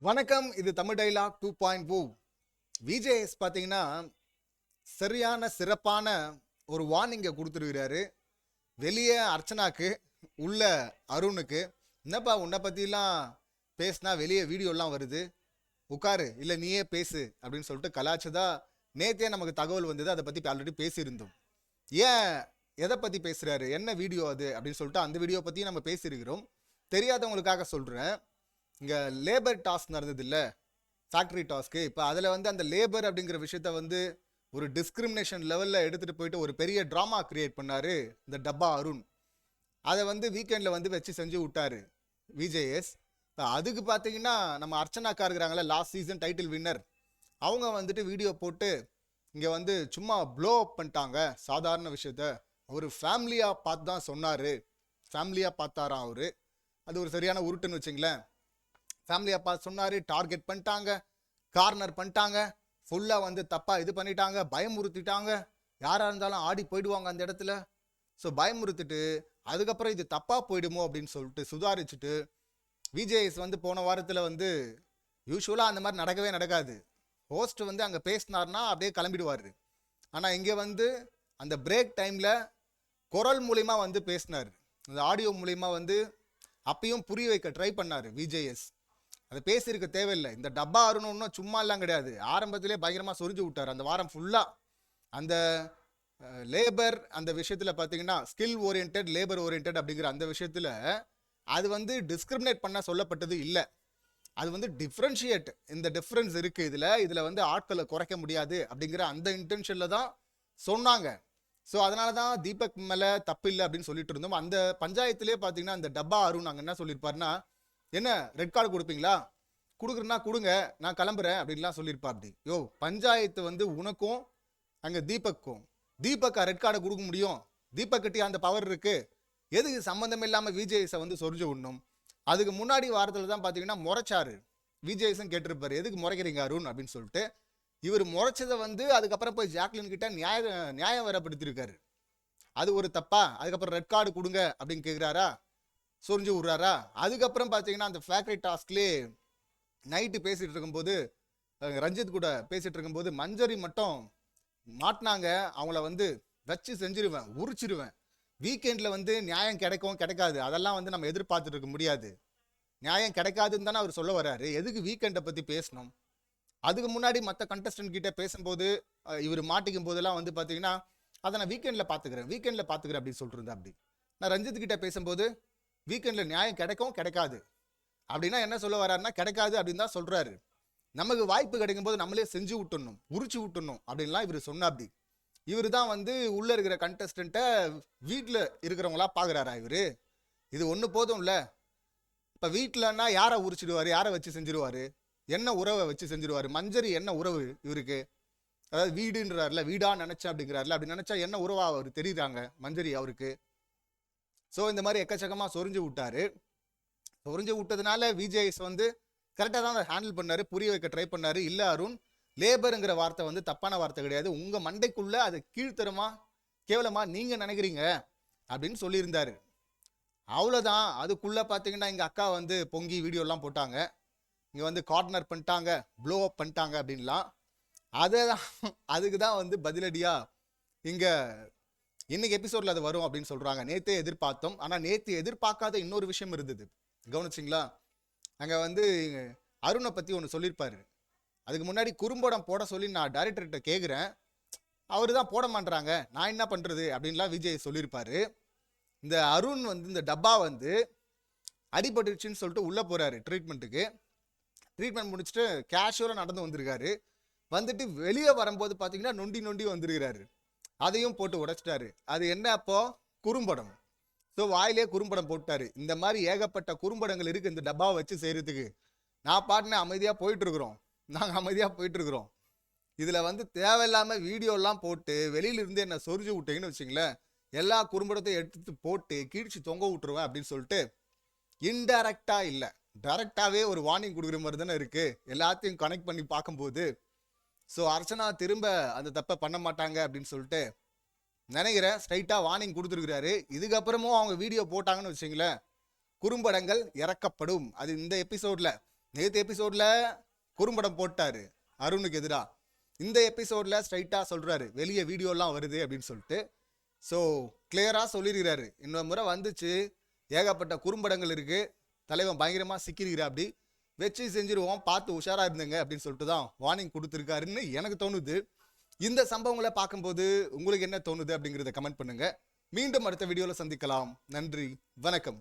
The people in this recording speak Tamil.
வணக்கம். இது தமிழ் டைலாக் 2.0. விஜேஎஸ் பார்த்தீங்கன்னா சரியான சிறப்பான ஒரு வார்னிங்கை கொடுத்துருக்கிறாரு. வெளியே அர்ச்சனாக்கு, உள்ள அருணுக்கு. என்னப்பா உன்னை பற்றிலாம் பேசினா வெளியே வீடியோலாம் வருது, உட்காரு இல்லை நீயே பேசு அப்படின்னு சொல்லிட்டு கலாச்சதா நேற்றே நமக்கு தகவல் வந்தது. அதை பற்றி ஆல்ரெடி பேசியிருந்தோம். ஏன் எதை பற்றி பேசுகிறாரு, என்ன வீடியோ அது அப்படின்னு சொல்லிட்டு அந்த வீடியோ பற்றி நம்ம பேசியிருக்கிறோம். தெரியாதவங்களுக்காக சொல்கிறேன். இங்கே லேபர் டாஸ்க் நடந்தது இல்லை, ஃபேக்ட்ரி டாஸ்க்கு. இப்போ அதில் வந்து அந்த லேபர் அப்படிங்கிற விஷயத்த ஒரு டிஸ்கிரிமினேஷன் லெவலில் எடுத்துகிட்டு போயிட்டு ஒரு பெரிய ட்ராமா கிரியேட் பண்ணார் இந்த டப்பா அருண். அதை வீக்கெண்டில் வச்சு செஞ்சு விட்டார் விஜேஎஸ். இப்போ அதுக்கு பார்த்தீங்கன்னா நம்ம அர்ச்சனாக்கா இருக்கிறாங்களே, லாஸ்ட் சீசன் டைட்டில் வின்னர், அவங்க வீடியோ போட்டு இங்கே சும்மா ப்ளோ அப் பண்ணிட்டாங்க சாதாரண விஷயத்த. அவர் ஃபேமிலியாக பார்த்து தான் சொன்னார், ஃபேமிலியாக பார்த்தாராம் அவர். அது ஒரு சரியான உருட்டுன்னு வச்சுங்களேன். ஃபேமிலியை பார்த்து சொன்னார், டார்கெட் பண்ணிட்டாங்க, கார்னர் பண்ணிட்டாங்க, ஃபுல்லாக தப்பாக இது பண்ணிட்டாங்க, பயமுறுத்திட்டாங்க. யாராக இருந்தாலும் ஆடி போயிடுவாங்க அந்த இடத்துல. ஸோ பயமுறுத்திட்டு அதுக்கப்புறம் இது தப்பாக போயிடுமோ அப்படின்னு சொல்லிட்டு சுதாரிச்சுட்டு விஜேஎஸ் போன வாரத்தில் யூஸ்வலாக அந்த மாதிரி நடக்கவே நடக்காது. ஹோஸ்ட் அங்கே பேசினார்னா அப்படியே கிளம்பிடுவார். ஆனால் இங்கே அந்த பிரேக் டைமில் குரல் மூலிமா பேசினார். அந்த ஆடியோ மூலிமா அப்பயும் புரிய வைக்க ட்ரை பண்ணார் விஜேஎஸ். அதை பேசியிருக்க தேவையில்லை. இந்த டப்பா அருண் ஒன்றும் சும்மா எல்லாம் கிடையாது. ஆரம்பத்திலே பயங்கரமாக சொரிஞ்சு விட்டார் அந்த வாரம் ஃபுல்லாக. அந்த லேபர் அந்த விஷயத்தில் பார்த்தீங்கன்னா ஸ்கில் ஓரியன்ட், லேபர் ஓரியன்ட் அப்படிங்கிற அந்த விஷயத்தில் அது டிஸ்கிரிமினேட் பண்ண சொல்லப்பட்டது இல்லை. அது டிஃப்ரென்ஷியேட், இந்த டிஃப்ரென்ஸ் இருக்குது இதில் ஆட்களை குறைக்க முடியாது அப்படிங்கிற அந்த இன்டென்ஷனில் தான் சொன்னாங்க. ஸோ அதனால தான் தீபக் மேலே தப்பு இல்லை அப்படின்னு சொல்லிட்டு இருந்தோம். அந்த பஞ்சாயத்திலே பார்த்தீங்கன்னா அந்த டப்பா அருண் அங்கே என்ன சொல்லியிருப்பாருன்னா, என்ன ரெட் கார்டு கொடுப்பீங்களா, கொடுக்குறேன்னா கொடுங்க, நான் கிளம்புறேன் அப்படின்லாம் சொல்லியிருப்பா. அப்படி யோ பஞ்சாயத்து உனக்கும் அங்கே தீபக்கா ரெட் கார்டை கொடுக்க முடியும்? தீபக்கிட்டே அந்த பவர் இருக்கு. எதுக்கு சம்மந்தம் இல்லாமல் விஜேஎஸை சொரிஞ்சு விடணும்? அதுக்கு முன்னாடி வாரத்தில் தான் பார்த்தீங்கன்னா முறைச்சாரு. விஜேஎஸும் கேட்டிருப்பாரு, எதுக்கு முறைக்கிறீங்க அருண் அப்படின்னு சொல்லிட்டு. இவர் முறைச்சதை அதுக்கப்புறம் போய் ஜாக்லின் கிட்ட நியாயம் வரப்படுத்திருக்காரு. அது ஒரு தப்பா? அதுக்கப்புறம் ரெட் கார்டு கொடுங்க அப்படின்னு கேட்குறாரா, சொரிஞ்சு விட்றாரா? அதுக்கப்புறம் பார்த்தீங்கன்னா அந்த ஃபேக்ட்ரி டாஸ்க்லேயே நைட்டு பேசிகிட்டு இருக்கும்போது, ரஞ்சித் கூட பேசிகிட்டு இருக்கும்போது மஞ்சரி மட்டும் மாட்டினாங்க. அவங்கள வச்சு செஞ்சிருவேன், உரிச்சிருவேன். வீக்கெண்டில் நியாயம் கிடைக்கும் கிடைக்காது அதெல்லாம் நம்ம எதிர்பார்த்துட்டு இருக்க முடியாது. நியாயம் கிடைக்காதுன்னு தானே அவர் சொல்ல வர்றாரு. எதுக்கு வீக்கெண்டை பற்றி பேசணும்? அதுக்கு முன்னாடி மற்ற கண்டஸ்டன்ட் கிட்டே பேசும்போது இவர் மாட்டிக்கும் போதெல்லாம் பார்த்தீங்கன்னா அதை நான் வீக்கெண்டில் பார்த்துக்கிறேன் அப்படின்னு சொல்லிட்டு இருந்தேன். அப்படி நான் ரஞ்சித் கிட்டே பேசும்போது வீக்கெண்டில் நியாயம் கிடைக்கும் கிடைக்காது அப்படின்னா என்ன சொல்ல வர்றாருன்னா கிடைக்காது அப்படின்னு தான் சொல்கிறாரு. நமக்கு வாய்ப்பு கிடைக்கும் போது நம்மளே செஞ்சு விட்டுணும், உரிச்சு விட்டுணும் அப்படின்லாம் இவர் சொன்னா. அப்படி இவர் தான் உள்ளே இருக்கிற கண்டஸ்டண்ட்டை வீட்டில் இருக்கிறவங்களா பார்க்குறாரா இவர்? இது ஒன்று போதும்ல. இப்போ வீட்டிலன்னா யாரை உரிச்சிடுவார், யாரை வச்சு செஞ்சிருவார், என்ன உறவை வச்சு செஞ்சிருவார்? மஞ்சரி என்ன உறவு இவருக்கு? அதாவது வீடுன்றார்ல, வீடா நினைச்சேன் அப்படிங்கிறாருல, அப்படி நினைச்சா என்ன உறவா அவர் தெரியுறாங்க மஞ்சரி அவருக்கு? ஸோ இந்த மாதிரி எக்கச்சக்கமாக சொரிஞ்சு விட்டாரு. சொரிஞ்சு விட்டதுனால விஜேஎஸ் கரெக்டாக தான் அதை ஹேண்டில் பண்ணார், புரிய வைக்க ட்ரை பண்ணார். இல்லை அருண், லேபருங்கிற வார்த்தை தப்பான வார்த்தை கிடையாது, உங்கள் மண்டைக்குள்ளே அது கீழ்த்தரமா கேவலமாக நீங்கள் நினைக்கிறீங்க அப்படின்னு சொல்லியிருந்தார். அவ்வளோதான். அதுக்குள்ளே பார்த்தீங்கன்னா எங்கள் அக்கா பொங்கி வீடியோலாம் போட்டாங்க. இங்கே கார்னர் பண்ணிட்டாங்க, ப்ளோ அப் பண்ணிட்டாங்க அப்படின்லாம். அதுக்கு தான் பதிலடியாக இங்கே இன்னைக்கு எபிசோடில் அது வரும் அப்படின்னு சொல்கிறாங்க. நேற்றே எதிர்பார்த்தோம். ஆனால் நேற்று எதிர்பார்க்காத இன்னொரு விஷயம் இருந்தது, கவனிச்சிங்களா? அங்கே அருணை பற்றி ஒன்று சொல்லியிருப்பாரு. அதுக்கு முன்னாடி குறும்படம் போட சொல்லி நான் டைரக்டர்கிட்ட கேட்குறேன், அவர் தான் போட மாட்டுறாங்க, நான் என்ன பண்ணுறது அப்படின்லாம் விஜய் சொல்லியிருப்பாரு. இந்த அருண் இந்த டப்பா அடிபட்டுருச்சுன்னு சொல்லிட்டு உள்ளே போகிறாரு ட்ரீட்மெண்ட்டுக்கு. ட்ரீட்மெண்ட் முடிச்சுட்டு கேஷுவலாக நடந்து வந்திருக்காரு. வெளியே வரும்போது பார்த்தீங்கன்னா நொண்டி வந்திருக்கிறாரு. அதையும் போட்டு உடைச்சிட்டாரு. அது என்ன அப்போ? குறும்படம். ஸோ வாயிலே குறும்படம் போட்டாரு. இந்த மாதிரி ஏகப்பட்ட குறும்படங்கள் இருக்குது இந்த டப்பாவை வச்சு செய்கிறதுக்கு. நான் பாட்டுன்னு அமைதியாக போயிட்டுருக்குறோம், நாங்கள் அமைதியாக போயிட்டுருக்குறோம். இதில் தேவையில்லாமல் வீடியோலாம் போட்டு வெளியிலிருந்து என்ன சொரிஞ்சு விட்டீங்கன்னு வச்சிங்களேன், எல்லா குறும்படத்தையும் எடுத்து போட்டு கீழ்ச்சி தொங்க விட்டுருவேன் அப்படின்னு சொல்லிட்டு இன்டைரக்டாக இல்லை டைரக்டாகவே ஒரு வார்னிங் கொடுக்குற மாதிரி தானே இருக்குது எல்லாத்தையும் கனெக்ட் பண்ணி பார்க்கும்போது. ஸோ அர்ச்சனா திரும்ப அந்த தப்பை பண்ண மாட்டாங்க அப்படின்னு சொல்லிட்டு நினைக்கிறேன். ஸ்ட்ரைட்டாக வார்னிங் கொடுத்துருக்கிறாரு. இதுக்கப்புறமும் அவங்க வீடியோ போட்டாங்கன்னு வச்சிங்களேன், குறும்படங்கள் இறக்கப்படும். அது இந்த எபிசோடில் நேற்று எபிசோடில் குறும்படம் போட்டார் அருணுக்கு எதிராக. இந்த எபிசோடில் ஸ்ட்ரைட்டாக சொல்கிறாரு வெளியே வீடியோலாம் வருது அப்படின்னு சொல்லிட்டு. ஸோ கிளியராக சொல்லியிருக்கிறாரு, இன்னொரு முறை வந்துச்சு, ஏகப்பட்ட குறும்படங்கள் இருக்குது, தலைவன் பயங்கரமாக சிக்கிருக்கிறா, அப்படி வச்சு செஞ்சுருவோம், பார்த்து உஷாராக இருந்துங்க அப்படின்னு சொல்லிட்டு தான் வார்னிங் கொடுத்துருக்காருன்னு எனக்கு தோணுது. இந்த சம்பவங்களை பார்க்கும்போது உங்களுக்கு என்ன தோணுது அப்படிங்கிறத கமெண்ட் பண்ணுங்கள். மீண்டும் அடுத்த வீடியோவில் சந்திக்கலாம். நன்றி, வணக்கம்.